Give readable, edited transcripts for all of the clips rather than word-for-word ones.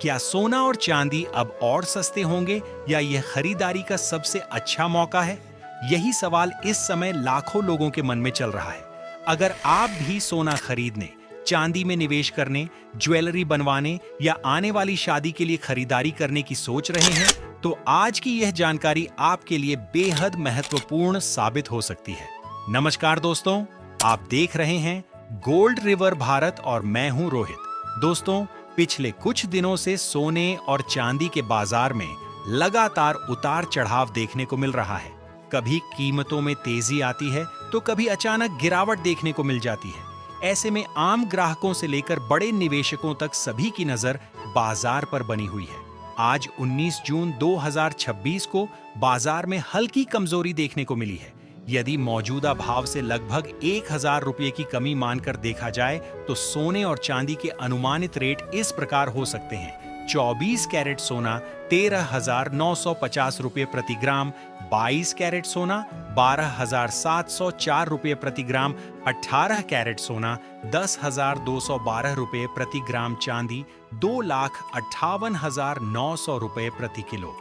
क्या सोना और चांदी अब और सस्ते होंगे या यह खरीदारी का सबसे अच्छा मौका है? यही सवाल इस समय लाखों लोगों के मन में चल रहा है। अगर आप भी सोना खरीदने, चांदी में निवेश करने, ज्वेलरी बनवाने या आने वाली शादी के लिए खरीदारी करने की सोच रहे हैं, तो आज की यह जानकारी आपके लिए बेहद महत्वपूर्ण साबित हो सकती है। नमस्कार दोस्तों, आप देख रहे हैं गोल्ड रिवर भारत और मैं हूं रोहित। दोस्तों, पिछले कुछ दिनों से सोने और चांदी के बाजार में लगातार उतार चढ़ाव देखने को मिल रहा है। कभी कीमतों में तेजी आती है तो कभी अचानक गिरावट देखने को मिल जाती है। ऐसे में आम ग्राहकों से लेकर बड़े निवेशकों तक सभी की नजर बाजार पर बनी हुई है। आज 19 जून 2026 को बाजार में हल्की कमजोरी देखने को मिली है। यदि मौजूदा भाव से लगभग 1000 रुपये की कमी मानकर देखा जाए तो सोने और चांदी के अनुमानित रेट इस प्रकार हो सकते हैं। 24 कैरेट सोना 13,950 रुपये प्रति ग्राम, 22 कैरेट सोना 12,704 रुपये प्रति ग्राम, 18 कैरेट सोना 10,212 रुपये प्रति ग्राम, चांदी 2,58,900 रुपये प्रति किलो।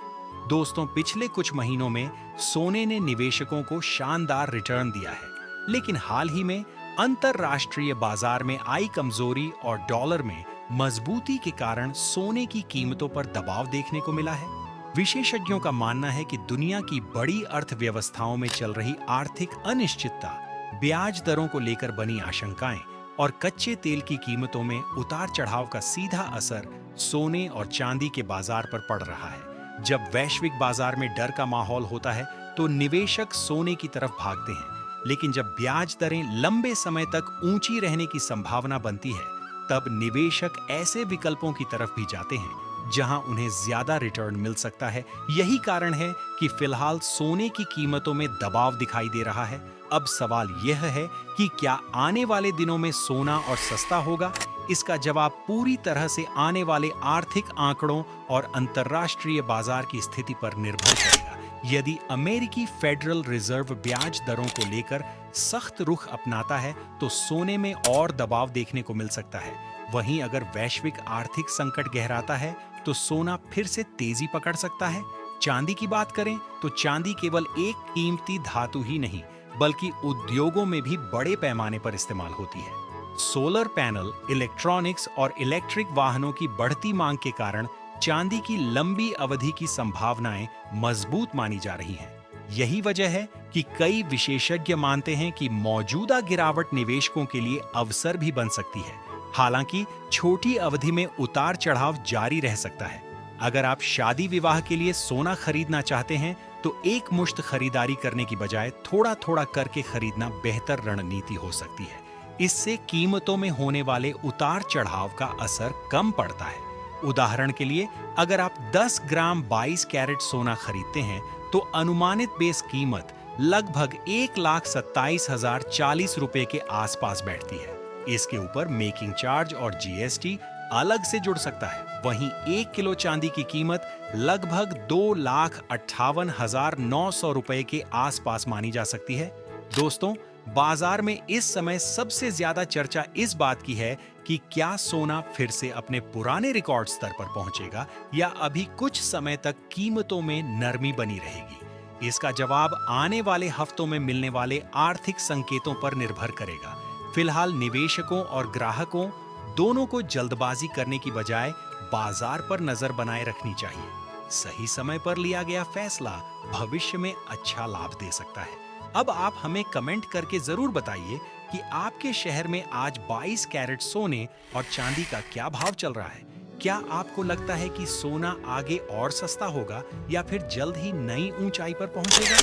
दोस्तों, पिछले कुछ महीनों में सोने ने निवेशकों को शानदार रिटर्न दिया है, लेकिन हाल ही में अंतरराष्ट्रीय बाजार में आई कमजोरी और डॉलर में मजबूती के कारण सोने की कीमतों पर दबाव देखने को मिला है। विशेषज्ञों का मानना है कि दुनिया की बड़ी अर्थव्यवस्थाओं में चल रही आर्थिक अनिश्चितता, ब्याज दरों को लेकर बनी आशंकाएं और कच्चे तेल की कीमतों में उतार चढ़ाव का सीधा असर सोने और चांदी के बाजार पर पड़ रहा है। जब वैश्विक बाजार में डर का माहौल होता है तो निवेशक सोने की तरफ भागते हैं, लेकिन जब ब्याज दरें लंबे समय तक ऊंची रहने की संभावना बनती है, तब निवेशक ऐसे विकल्पों की तरफ भी जाते हैं जहां उन्हें ज्यादा रिटर्न मिल सकता है। यही कारण है कि फिलहाल सोने की कीमतों में दबाव दिखाई दे रहा है। अब सवाल यह है कि क्या आने वाले दिनों में सोना और सस्ता होगा? इसका जवाब पूरी तरह से आने वाले आर्थिक आंकड़ों और अंतर्राष्ट्रीय बाजार की स्थिति पर निर्भर करेगा। यदि अमेरिकी फेडरल रिजर्व ब्याज दरों को लेकर सख्त रुख अपनाता है तो सोने में और दबाव देखने को मिल सकता है। वहीं अगर वैश्विक आर्थिक संकट गहराता है तो सोना फिर से तेजी पकड़ सकता है। चांदी की बात करें तो चांदी केवल एक कीमती धातु ही नहीं, बल्कि उद्योगों में भी बड़े पैमाने पर इस्तेमाल होती है। सोलर पैनल, इलेक्ट्रॉनिक्स और इलेक्ट्रिक वाहनों की बढ़ती मांग के कारण चांदी की लंबी अवधि की संभावनाएं मजबूत मानी जा रही हैं। यही वजह है कि कई विशेषज्ञ मानते हैं कि मौजूदा गिरावट निवेशकों के लिए अवसर भी बन सकती है। हालांकि छोटी अवधि में उतार चढ़ाव जारी रह सकता है। अगर आप शादी विवाह के लिए सोना खरीदना चाहते हैं तो एक मुश्त खरीदारी करने की बजाय थोड़ा थोड़ा करके खरीदना बेहतर रणनीति हो सकती है। इससे कीमतों में होने वाले उतार चढ़ाव का असर कम पड़ता है। उदाहरण के लिए, अगर आप 10 ग्राम 22 कैरेट सोना खरीदते हैं तो अनुमानित बेस कीमत लगभग 1,27,040 रुपए के आसपास बैठती है। इसके ऊपर मेकिंग चार्ज और जीएसटी अलग से जुड़ सकता है। वहीं 1 किलो चांदी की कीमत लगभग 2,58,900 रुपए के आसपास मानी जा सकती है। दोस्तों, बाजार में इस समय सबसे ज्यादा चर्चा इस बात की है कि क्या सोना फिर से अपने पुराने रिकॉर्ड स्तर पर पहुंचेगा या अभी कुछ समय तक कीमतों में नरमी बनी रहेगी। इसका जवाब आने वाले हफ्तों में मिलने वाले आर्थिक संकेतों पर निर्भर करेगा। फिलहाल निवेशकों और ग्राहकों दोनों को जल्दबाजी करने की बजाय बाजार पर नजर बनाए रखनी चाहिए। सही समय पर लिया गया फैसला भविष्य में अच्छा लाभ दे सकता है। अब आप हमें कमेंट करके जरूर बताइए कि आपके शहर में आज 22 कैरेट सोने और चांदी का क्या भाव चल रहा है। क्या आपको लगता है कि सोना आगे और सस्ता होगा या फिर जल्द ही नई ऊंचाई पर पहुंचेगा?